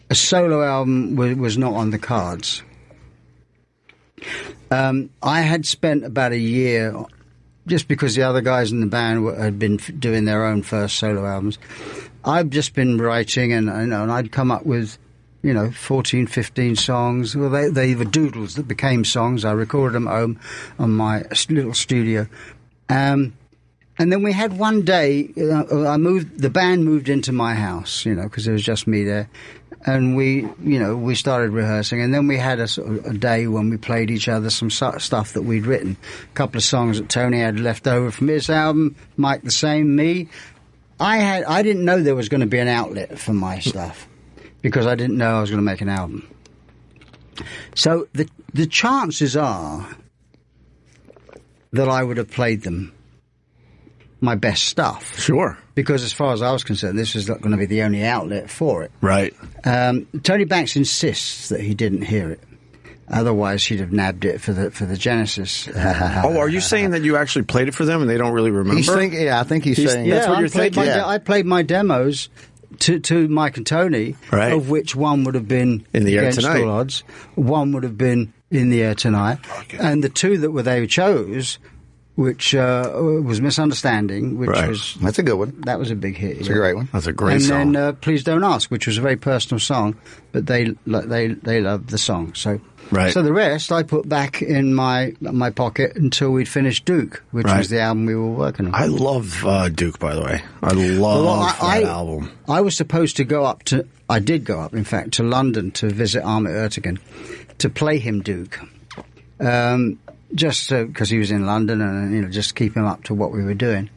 Speaker 3: a solo album was not on the cards. I had spent about a year, just because the other guys in the band had been doing their own first solo albums. I've just been writing, and I'd come up with, 14, 15 songs. Well, they were doodles that became songs. I recorded them at home on my little studio. And then we had one day, the band moved into my house, because there was just me there. And we started rehearsing, and then we had a day when we played each other some stuff that we'd written. A couple of songs that Tony had left over from his album, Mike the same, me. I didn't know there was going to be an outlet for my stuff, because I didn't know I was going to make an album. So the chances are that I would have played them my best stuff.
Speaker 2: Sure.
Speaker 3: Because as far as I was concerned, this was not going to be the only outlet for it.
Speaker 2: Right.
Speaker 3: Tony Banks insists that he didn't hear it. Otherwise, he'd have nabbed it for the Genesis.
Speaker 2: Are you saying that you actually played it for them and they don't really remember?
Speaker 4: I think he's saying
Speaker 2: that's what you're thinking.
Speaker 3: I played my demos to Mike and Tony,
Speaker 2: right,
Speaker 3: of which one would have been
Speaker 2: In the Air
Speaker 3: Against
Speaker 2: Tonight.
Speaker 3: All Odds, one would have been In the Air Tonight, and the two that they chose, which was Misunderstanding, which was...
Speaker 4: That's a good one.
Speaker 3: That was a big hit.
Speaker 4: It's a great one.
Speaker 2: That's a great song.
Speaker 3: And then Please Don't Ask, which was a very personal song, but they loved the song. So the rest I put back in my pocket until we'd finished Duke, which was the album we were working on.
Speaker 2: I love Duke, by the way. I love that album.
Speaker 3: I was supposed to go up to... I did go up, in fact, to London to visit Ahmet Ertegun to play him Duke. Just because he was in London, and just keep him up to what we were doing.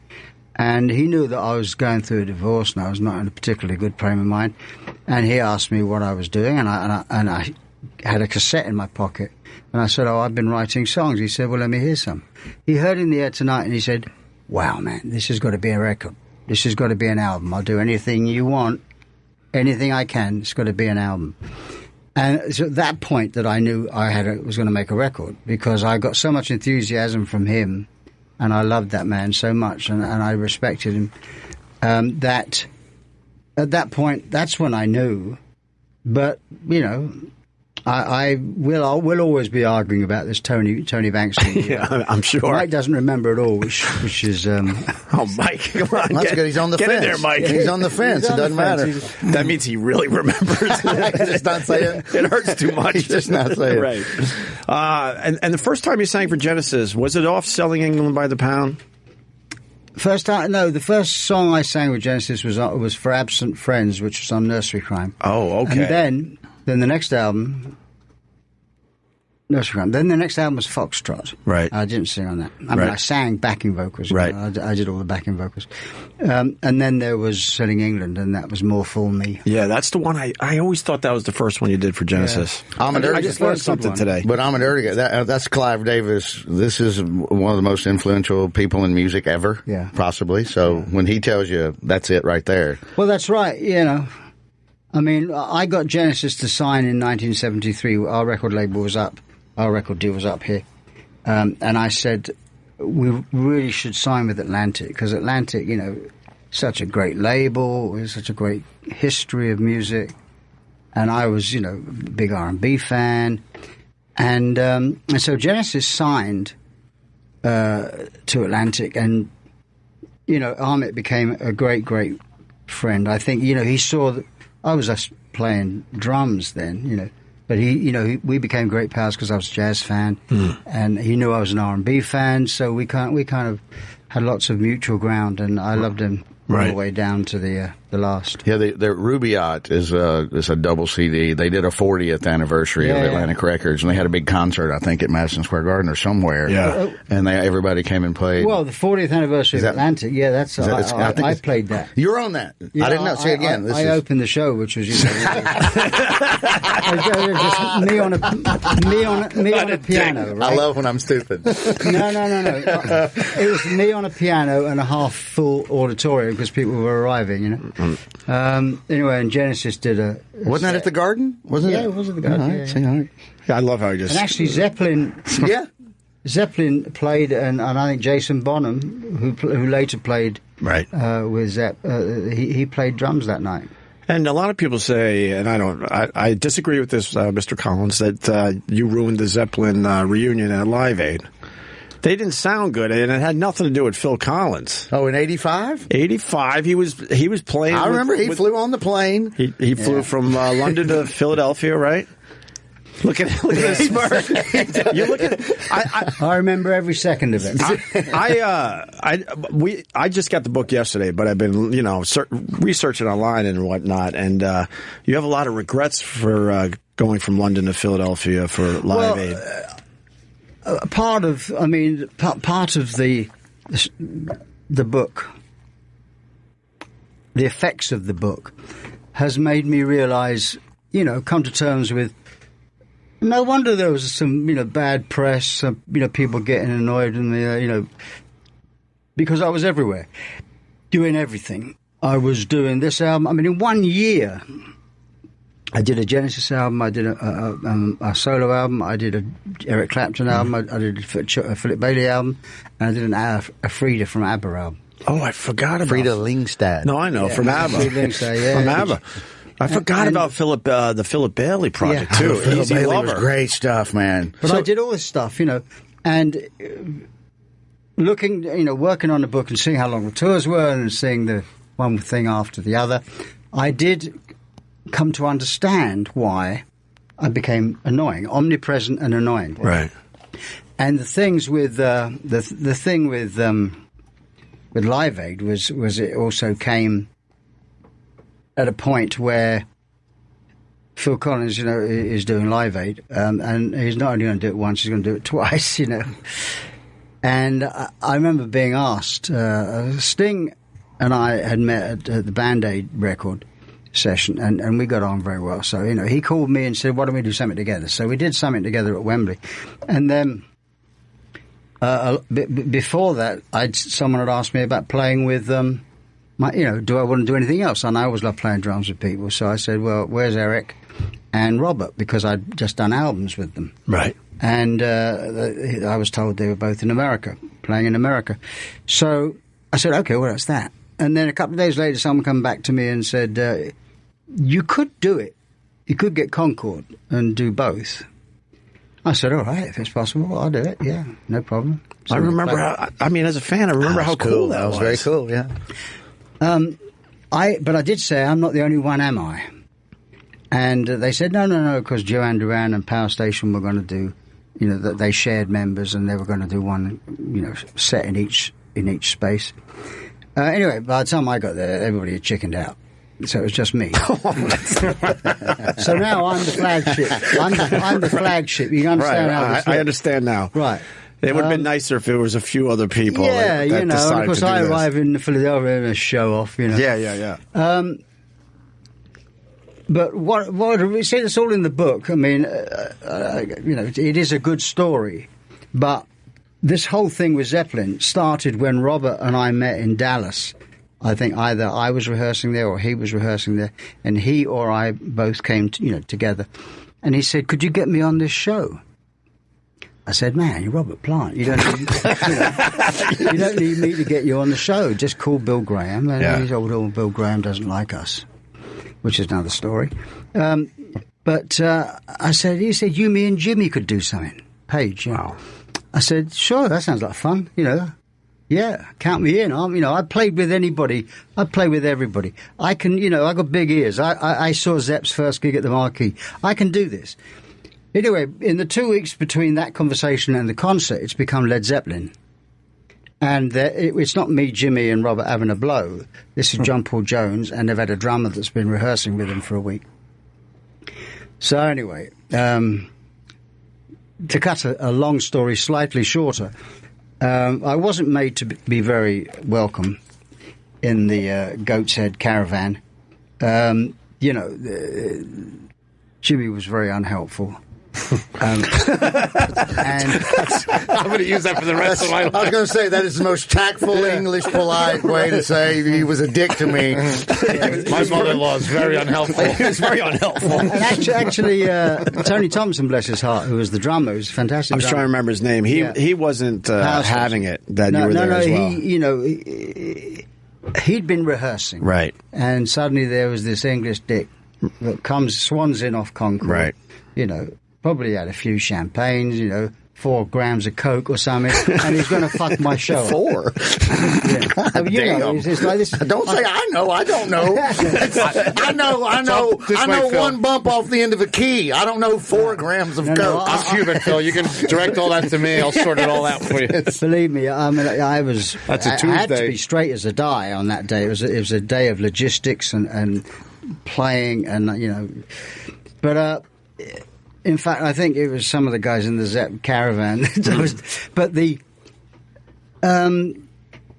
Speaker 3: And he knew that I was going through a divorce, and I was not in a particularly good frame of mind. And he asked me what I was doing, and I had a cassette in my pocket. And I said, I've been writing songs. He said, well, let me hear some. He heard In the Air Tonight, and he said, wow, man, this has got to be a record. This has got to be an album. I'll do anything you want, anything I can. It's got to be an album. And it's at that point that I knew I was going to make a record, because I got so much enthusiasm from him, and I loved that man so much, and I respected him, that at that point, that's when I knew. But, we'll always be arguing about this Tony Banks thing.
Speaker 2: Yeah, I'm sure.
Speaker 3: Mike doesn't remember it all, which is.
Speaker 2: Oh, Mike, come on!
Speaker 4: That's good. He's on the
Speaker 2: get
Speaker 4: fence.
Speaker 2: in there, Mike.
Speaker 4: He's on the fence. It doesn't matter.
Speaker 2: That means he really remembers.
Speaker 4: He's just not saying.
Speaker 2: It hurts too much.
Speaker 4: He's just not saying.
Speaker 2: Right. And the first time you sang for Genesis, was it off Selling England by the Pound?
Speaker 3: The first song I sang with Genesis was For Absent Friends, which was on Nursery Crime.
Speaker 2: Oh, okay.
Speaker 3: And then the next album, Nursery Crime. Then the next album was Foxtrot.
Speaker 2: Right.
Speaker 3: I didn't sing on that. I mean, I sang backing vocals.
Speaker 2: Right.
Speaker 3: I did all the backing vocals. And then there was Selling England, and that was more for me.
Speaker 2: Yeah, that's the one. I always thought that was the first one you did for Genesis.
Speaker 4: Yeah.
Speaker 2: I just learned something today.
Speaker 4: But Amadurga, that's Clive Davis. This is one of the most influential people in music ever, possibly. So when he tells you, that's it right there.
Speaker 3: Well, that's right, I mean, I got Genesis to sign in 1973. Our record label was up. Our record deal was up here. And I said, we really should sign with Atlantic, because Atlantic, such a great label, such a great history of music. And I was, a big R&B fan. And so Genesis signed to Atlantic, and, Ahmet became a great, great friend. I think, he saw that I was just playing drums then, But we became great pals because I was a jazz fan, and he knew I was an R&B fan. So we kind of had lots of mutual ground, and I loved him all the way down to the last.
Speaker 4: Yeah, the Rubaiyat is a double CD. They did a 40th anniversary of Atlantic Records, and they had a big concert, I think, at Madison Square Garden or somewhere. Yeah, and everybody came and played.
Speaker 3: Well, the 40th anniversry of Atlantic, I played that.
Speaker 4: You were on that. I didn't know. See, again,
Speaker 3: I opened the show, which was just me on a piano. Right?
Speaker 4: I love when I'm stupid.
Speaker 3: No. It was me on a piano and a half full auditorium because people were arriving. Anyway, and Genesis did a
Speaker 4: wasn't that at the Garden? Wasn't it?
Speaker 3: Yeah, it was at the Garden.
Speaker 2: Yeah, I love how you just.
Speaker 3: And actually, Zeppelin. Zeppelin played, and I think Jason Bonham, who later played with Zepp, he played drums that night.
Speaker 2: And a lot of people say, and I disagree with this, Mr. Collins, that you ruined the Zeppelin reunion at Live Aid. They didn't sound good, and it had nothing to do with Phil Collins.
Speaker 4: Oh, in 85?
Speaker 2: 85, he was playing.
Speaker 4: I remember he flew on the plane.
Speaker 2: He flew from London to Philadelphia, right? Look at this smirk. You look at.
Speaker 3: I remember every second of it.
Speaker 2: I just got the book yesterday, but I've been researching online and whatnot, and you have a lot of regrets for going from London to Philadelphia for Live Aid.
Speaker 3: Part of the book, the effects of the book, has made me realise, come to terms with. No wonder there was some, bad press, some, people getting annoyed with me, because I was everywhere, doing everything. I was doing this album. I mean, in 1 year, I did a Genesis album, I did a solo album, I did a Eric Clapton album, I did a Philip Bailey album, and I did a Frida from ABBA album.
Speaker 2: Oh, I forgot about
Speaker 4: Frida Lindstad.
Speaker 2: No, I know, from ABBA.
Speaker 3: Frida Lindstad,
Speaker 2: from ABBA. I forgot about the Philip Bailey project, too.
Speaker 4: Philip Bailey was great stuff, man.
Speaker 3: But I did all this stuff, and looking, working on the book and seeing how long the tours were and seeing the one thing after the other, I did come to understand why I became annoying, omnipresent and annoying.
Speaker 2: Right.
Speaker 3: And the things with the thing with Live Aid was it also came at a point where Phil Collins, is doing Live Aid, and he's not only going to do it once, he's going to do it twice, And I remember being asked, Sting and I had met at the Band Aid record session, and we got on very well. So, he called me and said, why don't we do something together? So we did something together at Wembley. And then before that, someone had asked me about playing with do I want to do anything else? And I always love playing drums with people. So I said, well, where's Eric and Robert? Because I'd just done albums with them.
Speaker 2: Right.
Speaker 3: And I was told they were both in America, playing in America. So I said, okay, well, that's that. And then a couple of days later, someone came back to me and said, you could do it, you could get Concorde and do both. I said, all right, if it's possible, I'll do it. Yeah, no problem. So
Speaker 2: I remember as a fan, I remember how cool that was.
Speaker 4: That was very cool, yeah.
Speaker 3: But I did say, I'm not the only one, am I? And they said, no, because Joanne Duran and Power Station were going to do, that they shared members and they were going to do one, set in each space. Anyway, by the time I got there, everybody had chickened out. So it was just me. So now I'm the flagship. I'm the flagship. You understand how this
Speaker 2: I understand now.
Speaker 3: Right.
Speaker 2: It would have been nicer if there was a few other people.
Speaker 3: Yeah,
Speaker 2: that
Speaker 3: and of course I arrive in Philadelphia and show off,
Speaker 2: Yeah.
Speaker 3: But what we see, it's all in the book. I mean, it is a good story, but this whole thing with Zeppelin started when Robert and I met in Dallas. I think either I was rehearsing there or he was rehearsing there, and he or I both came, together. And he said, "Could you get me on this show?" I said, "Man, you're Robert Plant. You don't need me to get you on the show. Just call Bill Graham." And he said, "Oh, Bill Graham doesn't like us," which is another story. But I said, he said, "You, me, and Jimmy could do something." Page,
Speaker 2: Wow.
Speaker 3: I said, "Sure, that sounds like fun, Yeah, count me in. I played with anybody. I play with everybody. I can, I got big ears. I saw Zepp's first gig at the Marquee. I can do this. Anyway, in the 2 weeks between that conversation and the concert, it's become Led Zeppelin. And it's not me, Jimmy, and Robert having a blow. This is John Paul Jones, and they've had a drummer that's been rehearsing with them for a week. So anyway, to cut a long story slightly shorter, I wasn't made to be very welcome in the Goat's Head caravan. Jimmy was very unhelpful. And
Speaker 5: I'm going to use that for the rest of my life.
Speaker 4: I was going to say that is the most tactful, English, polite way to say he was a dick to me.
Speaker 5: My mother-in-law is very unhelpful.
Speaker 2: It's very unhelpful.
Speaker 3: And actually, Tony Thompson, bless his heart, who was the drummer, who was a fantastic
Speaker 2: I was trying to remember his name. He wasn't having it that you were there as well.
Speaker 3: He'd been rehearsing.
Speaker 2: Right.
Speaker 3: And suddenly there was this English dick that swans in off Concorde.
Speaker 2: Right.
Speaker 3: Probably had a few champagnes, 4 grams of coke or something, and he's going to fuck my show.
Speaker 4: 4?
Speaker 3: Damn. It's like this.
Speaker 4: Don't say I know. I don't know. I know one bump off the end of a key. I don't know 4 grams of coke.
Speaker 5: I'm Cuban, Phil. You can direct all that to me. I'll sort it all out for you.
Speaker 3: Believe me, I mean,
Speaker 5: That's a Tuesday.
Speaker 3: I had to be straight as a die on that day. It was a day of logistics and playing, and but. In fact, I think it was some of the guys in the Zepp caravan. I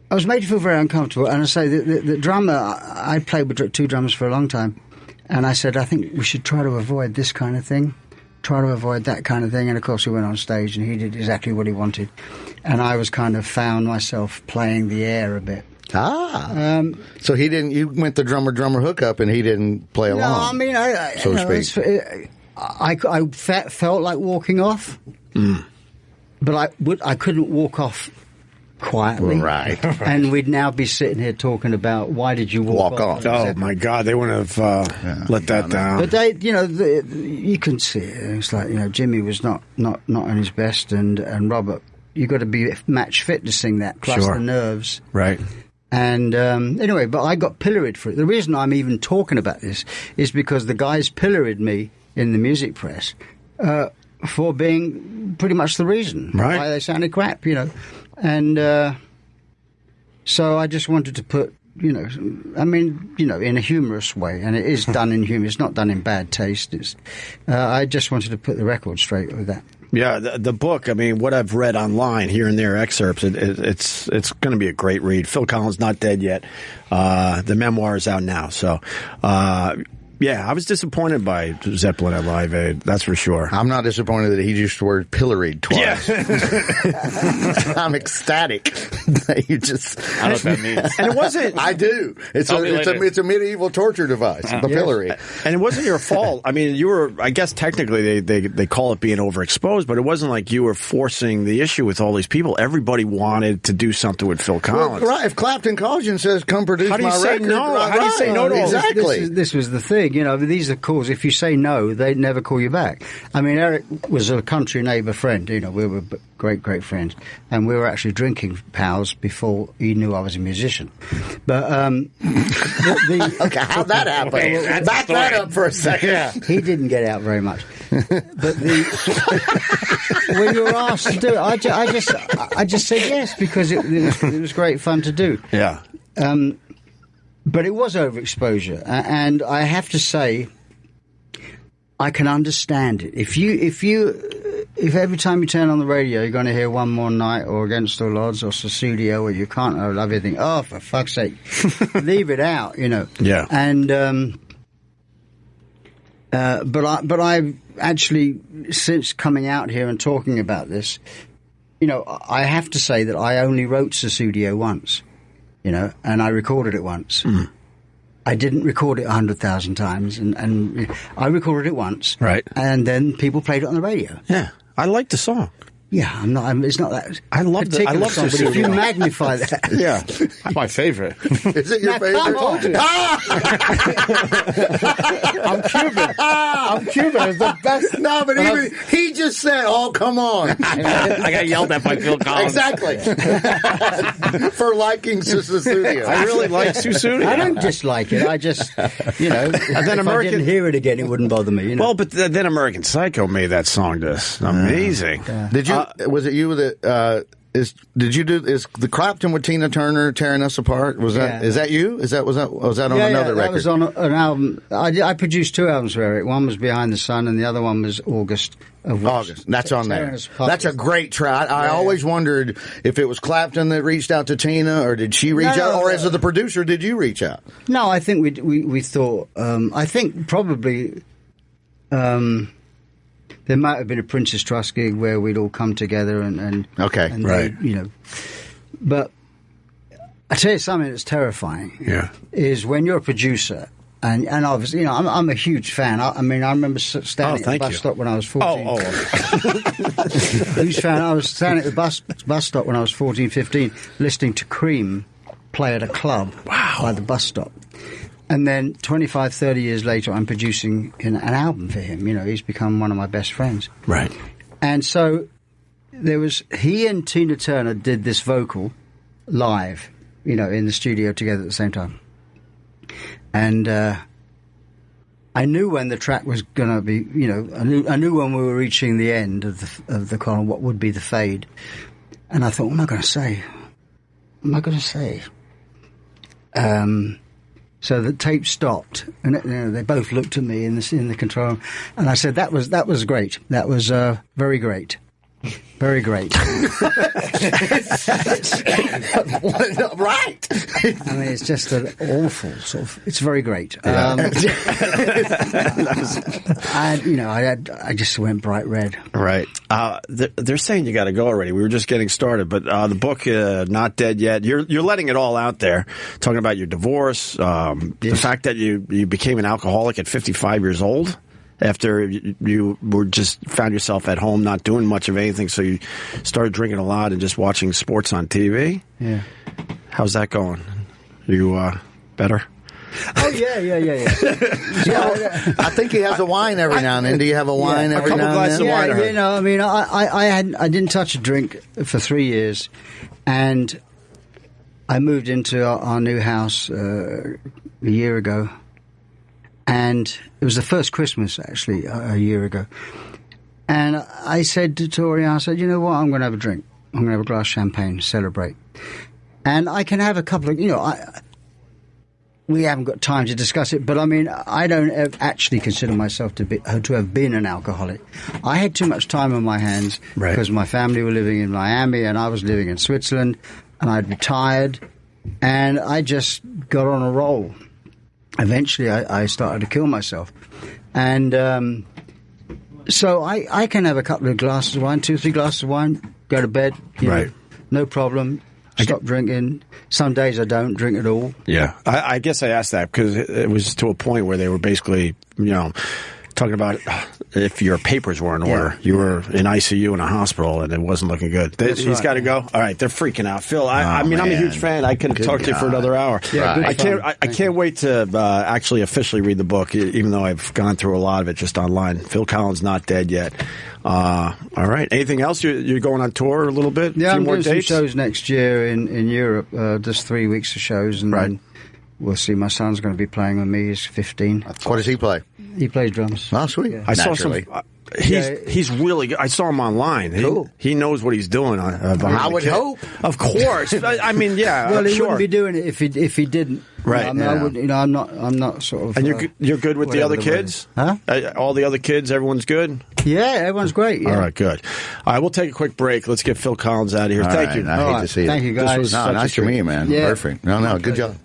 Speaker 3: was made to feel very uncomfortable. And I say, the drummer, I played with 2 drummers for a long time. And I said, I think we should try to avoid this kind of thing. Try to avoid that kind of thing. And of course, we went on stage and he did exactly what he wanted. And I was kind of found myself playing the air a bit.
Speaker 4: So he didn't, you went the drummer hookup and he didn't play along.
Speaker 3: No, I mean,
Speaker 4: so to speak.
Speaker 3: I felt like walking off, but I couldn't walk off quietly.
Speaker 4: Right.
Speaker 3: And we'd now be sitting here talking about why did you walk off?
Speaker 2: Oh my God, they wouldn't have let that down.
Speaker 3: But they, you can see it. It's like Jimmy was not on his best, and Robert, you got to be match fit to sing that, plus the nerves.
Speaker 2: Right.
Speaker 3: And anyway, but I got pilloried for it. The reason I'm even talking about this is because the guys pilloried me in the music press for being pretty much the reason why they sounded crap, And so I just wanted to put, in a humorous way, and it is done in humor. It's not done in bad taste. I just wanted to put the record straight with that.
Speaker 2: Yeah, the book, I mean, what I've read online, here and there, excerpts, it's going to be a great read. Phil Collins not dead yet. The memoir is out now, so... yeah, I was disappointed by Zeppelin at Live Aid, that's for sure.
Speaker 4: I'm not disappointed that he used the word pilloried twice. Yeah. I'm ecstatic that you just...
Speaker 5: I don't know what that means.
Speaker 2: And it wasn't...
Speaker 4: I do. It's a medieval torture device, the pillory.
Speaker 2: And it wasn't your fault. I mean, you were... I guess technically they call it being overexposed, but it wasn't like you were forcing the issue with all these people. Everybody wanted to do something with Phil Collins.
Speaker 4: Well, right. If Clapton calls you and says, come produce my record...
Speaker 2: How do you say no? How do you say no to all
Speaker 3: Exactly. This was the thing. thing, you know. These are calls. If you say no, they never call you back. I mean, Eric was a country neighbour friend. You know, we were great friends, and we were actually drinking pals before he knew I was a musician. But
Speaker 4: okay, how'd that happen? Back that up for a second.
Speaker 3: Yeah. He didn't get out very much. But when you were asked to do it, I just said yes because it was great fun to do.
Speaker 2: Yeah.
Speaker 3: But it was overexposure, and I have to say, I can understand it. If every time you turn on the radio, you're going to hear One More Night or Against All Odds or Susudio or You Can't Love Everything. Oh, for fuck's sake, leave it out, you know.
Speaker 2: Yeah.
Speaker 3: And but I actually, since coming out here and talking about this, you know, I have to say that I only wrote Susudio once. You know, and I recorded it once. Mm. I didn't record it 100,000 times, and I recorded it once.
Speaker 2: Right.
Speaker 3: And then people played it on the radio.
Speaker 2: Yeah. I like the song.
Speaker 3: Yeah, it's not that.
Speaker 2: I love the
Speaker 3: song, but if you magnify that,
Speaker 2: yeah, my favorite.
Speaker 4: Is it your favorite?
Speaker 3: Come on.
Speaker 2: I'm Cuban. I'm Cuban. It's the best.
Speaker 4: No, but he just said, "Oh, come on!"
Speaker 2: I got yelled at by Phil Collins.
Speaker 4: Exactly. For liking Susudio.
Speaker 2: I really like Susudio.
Speaker 3: I don't dislike it. I just, you know, and then if I didn't hear it again, it wouldn't bother me. You know?
Speaker 2: Well, but then American Psycho made that song just amazing.
Speaker 3: Yeah.
Speaker 4: Did you? Was it you that? Is the Clapton with Tina Turner tearing us apart? Was that? Yeah. Is that you? Was that on another record?
Speaker 3: That was on an album. I produced 2 albums for Eric. One was Behind the Sun, and the other one was August.
Speaker 4: That's on there. That's a great track. I always wondered if it was Clapton that reached out to Tina, or did she reach out, or as the producer, did you reach out?
Speaker 3: No, I think we thought. I think probably. There might have been a Prince's Trust gig where we'd all come together and
Speaker 2: right,
Speaker 3: you know. But I tell you something that's terrifying.
Speaker 2: Yeah,
Speaker 3: is when you're a producer and obviously, you know, I'm a huge fan. I mean, I remember standing at the bus stop when I was 14. Huge fan. I was standing at the bus stop when I was 14, 15, listening to Cream play at a club by the bus stop. And then 25, 30 years later, I'm producing an album for him. You know, he's become one of my best friends.
Speaker 2: Right.
Speaker 3: And so he and Tina Turner did this vocal live, you know, in the studio together at the same time. And I knew when the track was going to be, you know, I knew when we were reaching the end of the column, what would be the fade. And I thought, what am I going to say? What am I going to say? So the tape stopped, and you know, they both looked at me in the control room, and I said, "That was great. That was very great, very great."
Speaker 4: Right.
Speaker 3: I mean, it's just an awful sort of. It's very great.
Speaker 2: Yeah.
Speaker 3: I just went bright red.
Speaker 2: Right. They're saying you got to go already. We were just getting started, but the book, Not Dead Yet. You're letting it all out there, talking about your divorce, the fact that you became an alcoholic at 55 years old. After you were just found yourself at home not doing much of anything, so you started drinking a lot and just watching sports on TV.
Speaker 3: Yeah.
Speaker 2: How's that going? You better?
Speaker 3: Oh yeah.
Speaker 4: I think he has a wine every now and then. Do you have a wine every now and then?
Speaker 2: A couple glasses of wine.
Speaker 3: You know, I mean, I didn't touch a drink for 3 years, and I moved into our new house a year ago. And it was the first Christmas, actually, a year ago. And I said to Tori, I said, you know what, I'm going to have a drink. I'm going to have a glass of champagne, celebrate. And I can have a couple of, you know, we haven't got time to discuss it, but I mean, I don't actually consider myself to have been an alcoholic. I had too much time on my hands because my family were living in Miami and I was living in Switzerland, and I'd retired, and I just got on a roll. Eventually, I started to kill myself. And so I can have a couple of glasses of wine, 2 or 3 glasses of wine, go to bed, you know, no problem, stop drinking. Some days I don't drink at all.
Speaker 2: Yeah. I guess I asked that because it was to a point where they were basically, you know, talking about if your papers were in order. You were in ICU in a hospital, and it wasn't looking good. He's got to go. All right, they're freaking out. Phil, I mean, I'm a huge fan. I could talk to you for another hour.
Speaker 3: Yeah,
Speaker 2: I can't wait to actually officially read the book, even though I've gone through a lot of it just online. Phil Collins not dead yet. All right. Anything else? You're going on tour a little bit?
Speaker 3: Yeah,
Speaker 2: a few
Speaker 3: I'm
Speaker 2: more
Speaker 3: doing
Speaker 2: dates?
Speaker 3: some shows next year in Europe. Just 3 weeks of shows, and then we'll see. My son's going to be playing with me. He's 15.
Speaker 4: What does he play?
Speaker 3: He plays drums.
Speaker 4: Oh, sweet.
Speaker 3: Yeah.
Speaker 2: I saw some. He's really good. I saw him online.
Speaker 4: Cool.
Speaker 2: He knows what he's doing.
Speaker 4: I would hope.
Speaker 2: Of course. I mean, yeah.
Speaker 3: Well, he
Speaker 2: sure.
Speaker 3: wouldn't be doing it if he didn't.
Speaker 2: Right.
Speaker 3: I mean, I would, I'm not sort of.
Speaker 2: And you're good with the other
Speaker 3: whatever
Speaker 2: kids?
Speaker 3: Huh?
Speaker 2: All the other kids, everyone's good?
Speaker 3: Yeah, everyone's great. Yeah.
Speaker 2: All right, good. All right, we'll take a quick break. Let's get Phil Collins out of here. Thank you.
Speaker 4: I hate to see it.
Speaker 3: Thank you, guys.
Speaker 2: This was
Speaker 4: No,
Speaker 2: such
Speaker 4: nice
Speaker 2: a
Speaker 4: to
Speaker 2: treat.
Speaker 4: meet you, man.
Speaker 3: Yeah.
Speaker 4: Perfect. No, good job.